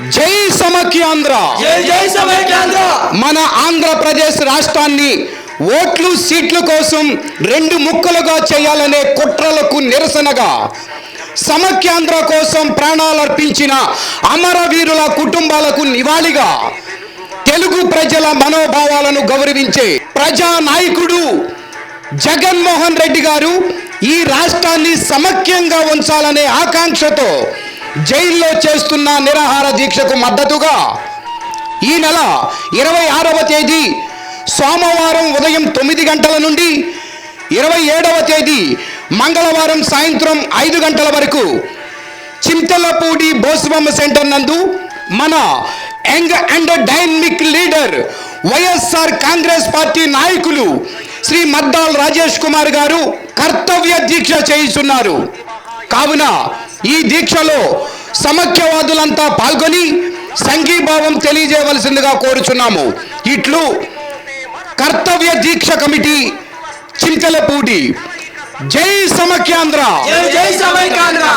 జై సమైక్యాంధ్ర, జై జై సమైక్యాంధ్ర. మన ఆంధ్రప్రదేశ్ రాష్ట్రాన్ని ఓట్లు సీట్ల కోసం రెండు ముక్కలుగా చేయాలనే కుట్రలకు నిరసనగా సమైక్యాంధ్ర కోసం ప్రాణాలర్పించిన అమరవీరుల కుటుంబాలకు నివాళిగా తెలుగు ప్రజల మనోభావాలను గౌరవించే ప్రజా నాయకుడు జగన్మోహన్ రెడ్డి గారు ఈ రాష్ట్రాన్ని సమైక్యంగా ఉంచాలనే ఆకాంక్షతో జైల్లో చేస్తున్న నిరాహార దీక్షకు మద్దతుగా ఈ నెల 26వ తేదీ సోమవారం ఉదయం 9 గంటల నుండి 27వ తేదీ మంగళవారం సాయంత్రం 5 గంటల వరకు చింతలపూడి బోసుబొమ్మ సెంటర్ నందు మన young and dynamic leader YSR Congress party నాయకులు శ్రీ మద్దాల్ రాజేష్ కుమార్ గారు కర్తవ్య దీక్ష చేయిస్తున్నారు. కావున ఈ దీక్షలో సమైక్యవాదులంతా పాల్గొని సంఘీభావం తెలియజేయవలసిందిగా కోరుచున్నాము. ఇట్లు కర్తవ్య దీక్ష కమిటీ చింతలపూడి. జై సమైక్యాంధ్ర, జై జై సమైక్యాంధ్ర.